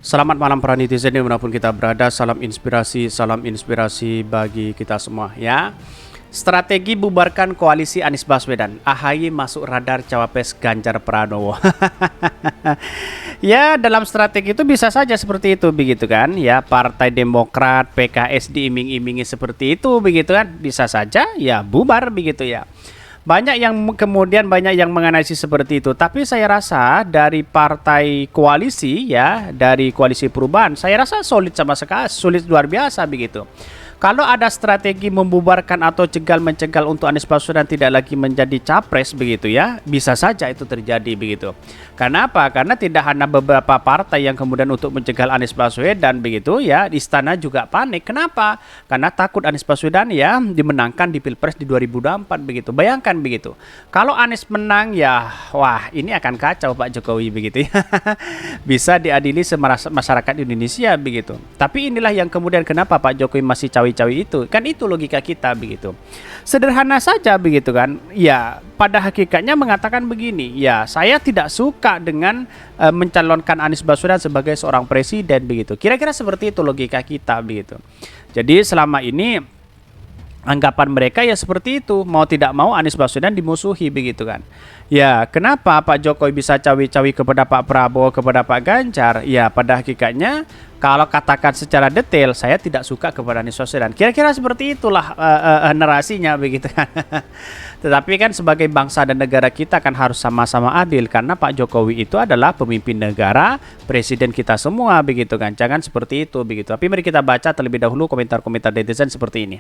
Selamat malam para netizen dimanapun kita berada. Salam inspirasi bagi kita semua ya. Strategi bubarkan koalisi Anies Baswedan, AHY masuk radar cawapres Ganjar Pranowo. Ya, dalam strategi itu bisa saja seperti itu begitu kan. Ya, Partai Demokrat, PKS diiming-imingi seperti itu begitu kan. Bisa saja ya bubar begitu ya. Banyak yang menganalisis seperti itu, tapi saya rasa dari partai koalisi ya, dari koalisi perubahan, saya rasa solid sama sekali, solid luar biasa begitu. Kalau ada strategi membubarkan atau mencegah untuk Anies Baswedan tidak lagi menjadi capres begitu ya, bisa saja itu terjadi begitu. Karena apa? Karena tidak hanya beberapa partai yang kemudian untuk mencegah Anies Baswedan begitu ya, istana juga panik. Kenapa? Karena takut Anies Baswedan ya dimenangkan di Pilpres di 2024 begitu. Bayangkan begitu. Kalau Anies menang ya, wah ini akan kacau Pak Jokowi begitu ya. Bisa diadili masyarakat Indonesia begitu. Tapi inilah yang kemudian kenapa Pak Jokowi masih cawi-cawi itu. Kan itu logika kita begitu. Sederhana saja begitu kan. Ya, pada hakikatnya mengatakan begini, ya saya tidak suka dengan mencalonkan Anies Baswedan sebagai seorang presiden begitu. Kira-kira seperti itu logika kita begitu. Jadi selama ini anggapan mereka ya seperti itu, mau tidak mau Anies Baswedan dimusuhi begitu kan. Ya, kenapa Pak Jokowi bisa cawi-cawi kepada Pak Prabowo, kepada Pak Ganjar? Ya, pada hakikatnya kalau katakan secara detail, saya tidak suka kepada Anies Baswedan. Kira-kira seperti itulah narasinya begitu kan. Tetapi kan sebagai bangsa dan negara kita kan harus sama-sama adil, karena Pak Jokowi itu adalah pemimpin negara, presiden kita semua begitu kan. Jangan seperti itu begitu. Tapi mari kita baca terlebih dahulu komentar-komentar netizen seperti ini.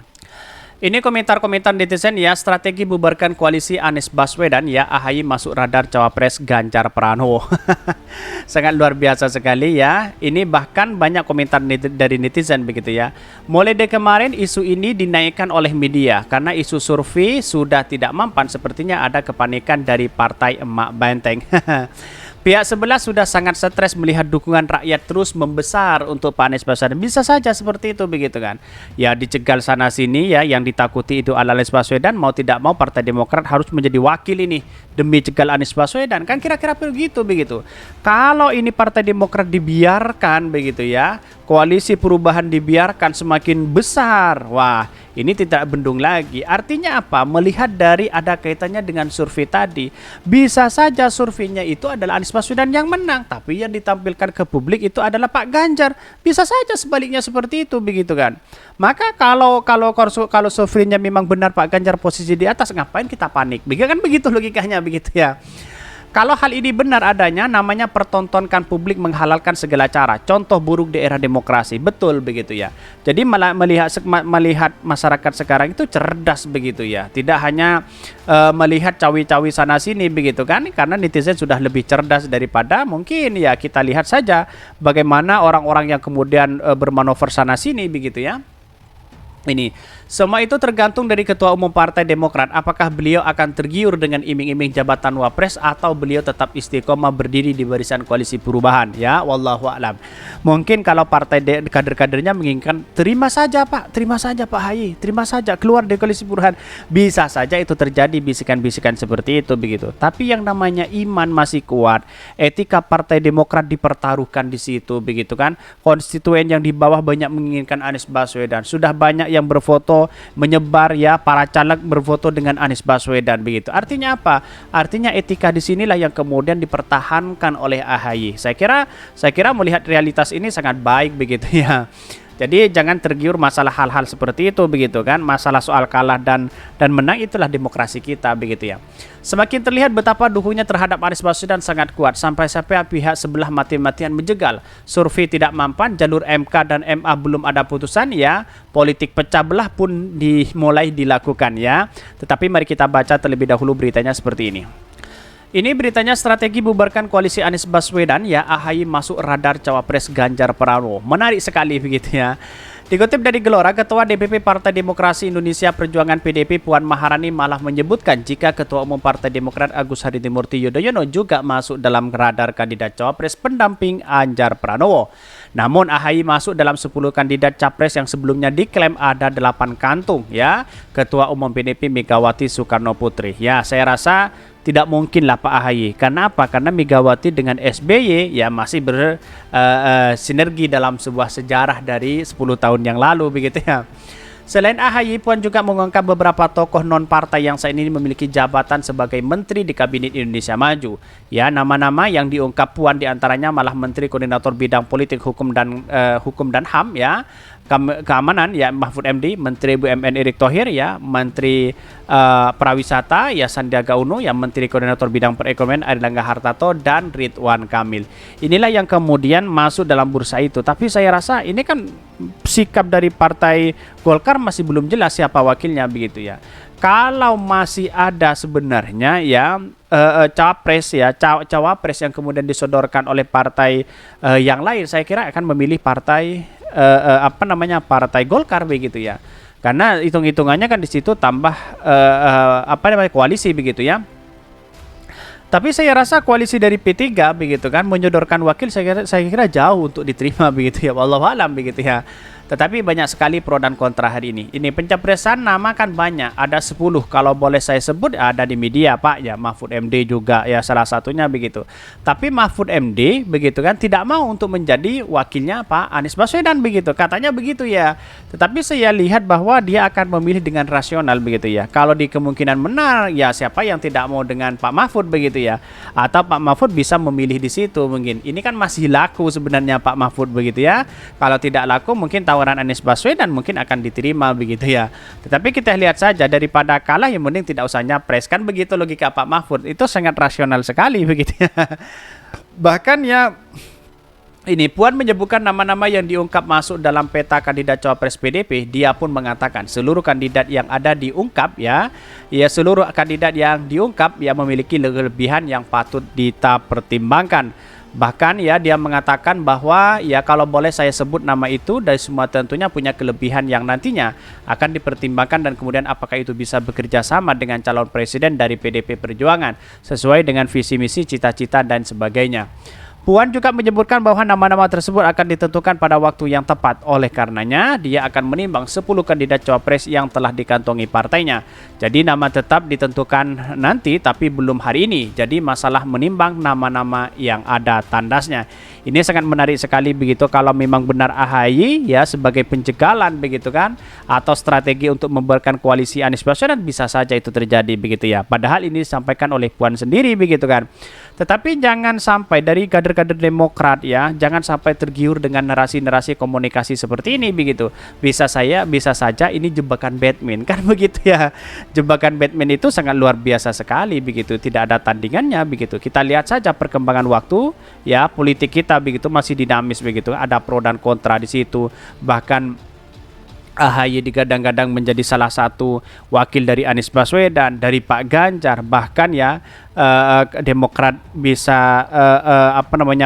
Ini komentar-komentar netizen ya, strategi bubarkan koalisi Anies Baswedan ya, AHY masuk radar cawapres Ganjar Pranowo. Sangat luar biasa sekali ya. Ini bahkan banyak komentar dari netizen begitu ya. Mulai dari kemarin isu ini dinaikkan oleh media karena isu survei sudah tidak mempan, sepertinya ada kepanikan dari Partai Emak Benteng. Pihak sebelah sudah sangat stres melihat dukungan rakyat terus membesar untuk Pak Anies Baswedan. Bisa saja seperti itu begitu kan. Ya dicegal sana sini ya, yang ditakuti itu Anies Baswedan, mau tidak mau Partai Demokrat harus menjadi wakil ini demi cegal Anies Baswedan. Kan kira-kira begitu begitu. Kalau ini Partai Demokrat dibiarkan begitu ya, koalisi perubahan dibiarkan semakin besar. Wah, ini tidak bendung lagi. Artinya apa? Melihat dari ada kaitannya dengan survei tadi, bisa saja surveinya itu adalah Anies Baswedan yang menang, tapi yang ditampilkan ke publik itu adalah Pak Ganjar. Bisa saja sebaliknya seperti itu begitu kan. Maka kalau surveinya memang benar Pak Ganjar posisi di atas, ngapain kita panik? Begitu kan, begitu logikanya begitu ya. Kalau hal ini benar adanya, namanya pertontonkan publik menghalalkan segala cara. Contoh buruk di era demokrasi, betul begitu ya. Jadi melihat masyarakat sekarang itu cerdas begitu ya. Tidak hanya melihat cawi-cawi sana sini begitu kan. Karena netizen sudah lebih cerdas daripada mungkin ya, kita lihat saja bagaimana orang-orang yang kemudian bermanuver sana sini begitu ya. Ini semua itu tergantung dari Ketua Umum Partai Demokrat. Apakah beliau akan tergiur dengan iming-iming jabatan wapres atau beliau tetap istiqomah berdiri di barisan koalisi perubahan ya, wallahu a'lam. Mungkin kalau partai kader-kadernya menginginkan terima saja Pak Hayi, terima saja keluar dari koalisi perubahan. Bisa saja itu terjadi bisikan-bisikan seperti itu begitu. Tapi yang namanya iman masih kuat, etika Partai Demokrat dipertaruhkan di situ begitu kan. Konstituen yang di bawah banyak menginginkan Anies Baswedan. Sudah banyak yang berfoto menyebar ya, para caleg berfoto dengan Anies Baswedan begitu. Artinya apa? Artinya etika di sinilah yang kemudian dipertahankan oleh AHY. Saya kira melihat realitas ini sangat baik begitu ya. Jadi jangan tergiur masalah hal-hal seperti itu begitu kan. Masalah soal kalah dan menang itulah demokrasi kita begitu ya. Semakin terlihat betapa dukungannya terhadap Anies Baswedan sangat kuat, sampai pihak sebelah mati-matian menjegal. Survei tidak mampan, jalur MK dan MA belum ada putusan ya. Politik pecah belah pun dimulai dilakukan ya. Tetapi mari kita baca terlebih dahulu beritanya seperti ini. Ini beritanya, strategi bubarkan koalisi Anies Baswedan ya, AHY masuk radar cawapres Ganjar Pranowo. Menarik sekali begitu ya. Dikutip dari Gelora, Ketua DPP Partai Demokrasi Indonesia Perjuangan PDP Puan Maharani malah menyebutkan jika Ketua Umum Partai Demokrat Agus Harimurti Yudhoyono juga masuk dalam radar kandidat cawapres pendamping Ganjar Pranowo. Namun AHY masuk dalam 10 kandidat capres yang sebelumnya diklaim ada 8 kantung ya. Ketua Umum PDP Megawati Soekarno Putri. Ya, saya rasa tidak mungkin lah Pak AHY. Karena apa? Karena Megawati dengan SBY ya masih bersinergi dalam sebuah sejarah dari 10 tahun yang lalu begitu ya. Selain AHY, Puan juga mengungkap beberapa tokoh non-partai yang saat ini memiliki jabatan sebagai menteri di Kabinet Indonesia Maju. Ya, nama-nama yang diungkap Puan diantaranya malah Menteri Koordinator Bidang Politik Hukum dan HAM ya, Keamanan ya Mahfud MD, Menteri BUMN Erick Thohir ya, Menteri Prawisata ya Sandiaga Uno, ya Menteri Koordinator Bidang Perekonomian Airlangga Hartarto dan Ridwan Kamil. Inilah yang kemudian masuk dalam bursa itu. Tapi saya rasa ini kan sikap dari Partai Golkar masih belum jelas siapa wakilnya begitu ya. Kalau masih ada sebenarnya ya cawapres yang kemudian disodorkan oleh partai yang lain, saya kira akan memilih partai Partai Golkar begitu ya. Karena hitung-hitungannya kan di situ tambah koalisi begitu ya. Tapi saya rasa koalisi dari P3 begitu kan menyodorkan wakil, saya kira jauh untuk diterima begitu ya. Wallahu alam begitu ya. Tetapi banyak sekali pro dan kontra hari ini. Ini pencapresan nama kan banyak, ada 10 kalau boleh saya sebut, ada di media Pak ya, Mahfud MD juga ya salah satunya begitu. Tapi Mahfud MD begitu kan tidak mau untuk menjadi wakilnya Pak Anies Baswedan begitu. Katanya begitu ya. Tetapi saya lihat bahwa dia akan memilih dengan rasional begitu ya. Kalau di kemungkinan benar ya siapa yang tidak mau dengan Pak Mahfud begitu ya. Atau Pak Mahfud bisa memilih di situ mungkin. Ini kan masih laku sebenarnya Pak Mahfud begitu ya. Kalau tidak laku mungkin tawaran Anies Baswedan mungkin akan diterima begitu ya. Tetapi kita lihat saja daripada kalah yang mending tidak usah nyapres, kan begitu logika Pak Mahfud. Itu sangat rasional sekali begitu ya. Bahkan ya ini Puan menyebutkan nama-nama yang diungkap masuk dalam peta kandidat cawapres PDP. Dia pun mengatakan seluruh kandidat yang ada diungkap ya seluruh kandidat yang diungkap ya memiliki kelebihan yang patut kita pertimbangkan. Bahkan ya dia mengatakan bahwa ya kalau boleh saya sebut nama itu dari semua tentunya punya kelebihan yang nantinya akan dipertimbangkan dan kemudian apakah itu bisa bekerja sama dengan calon presiden dari PDP Perjuangan sesuai dengan visi misi cita-cita dan sebagainya. Puan juga menyebutkan bahwa nama-nama tersebut akan ditentukan pada waktu yang tepat. Oleh karenanya, dia akan menimbang 10 kandidat cawapres yang telah dikantongi partainya. Jadi nama tetap ditentukan nanti tapi belum hari ini. Jadi masalah menimbang nama-nama yang ada tandasnya. Ini sangat menarik sekali begitu kalau memang benar AHY ya sebagai pencegalan begitu kan, atau strategi untuk membubarkan koalisi Anies Baswedan, bisa saja itu terjadi begitu ya. Padahal ini disampaikan oleh Puan sendiri begitu kan. Tetapi jangan sampai dari kader-kader Demokrat ya, jangan sampai tergiur dengan narasi-narasi komunikasi seperti ini begitu. Bisa saja ini jebakan Batman kan begitu ya. Jebakan Batman itu sangat luar biasa sekali begitu, tidak ada tandingannya begitu. Kita lihat saja perkembangan waktu ya, politik kita begitu masih dinamis begitu. Ada pro dan kontra di situ. Bahkan AHY digadang-gadang menjadi salah satu wakil dari Anies Baswedan, dari Pak Ganjar, bahkan ya Demokrat bisa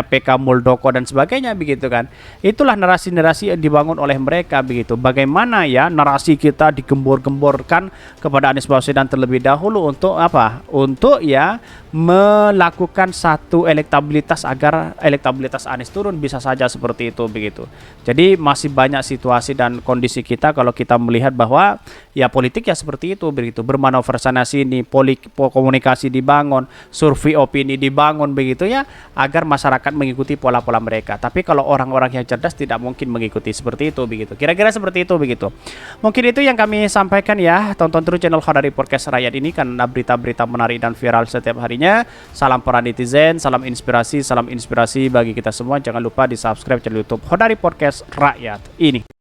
PK Muldoko dan sebagainya begitu kan. Itulah narasi-narasi yang dibangun oleh mereka begitu. Bagaimana ya narasi kita digembor-gemborkan kepada Anies Baswedan terlebih dahulu untuk apa? Untuk ya melakukan satu elektabilitas agar elektabilitas Anies turun, bisa saja seperti itu begitu. Jadi masih banyak situasi dan kondisi kita kalau kita melihat bahwa ya politik ya seperti itu begitu, bermanuver sana sini, komunikasi dibangun, survei opini dibangun begitu ya, agar masyarakat mengikuti pola-pola mereka. Tapi kalau orang-orang yang cerdas tidak mungkin mengikuti seperti itu begitu. Kira-kira seperti itu begitu. Mungkin itu yang kami sampaikan ya. Tonton terus channel Khodari Podcast Rakyat ini karena berita-berita menarik dan viral setiap harinya. Salam para netizen, salam inspirasi bagi kita semua. Jangan lupa di subscribe channel YouTube Khodari Podcast Rakyat ini.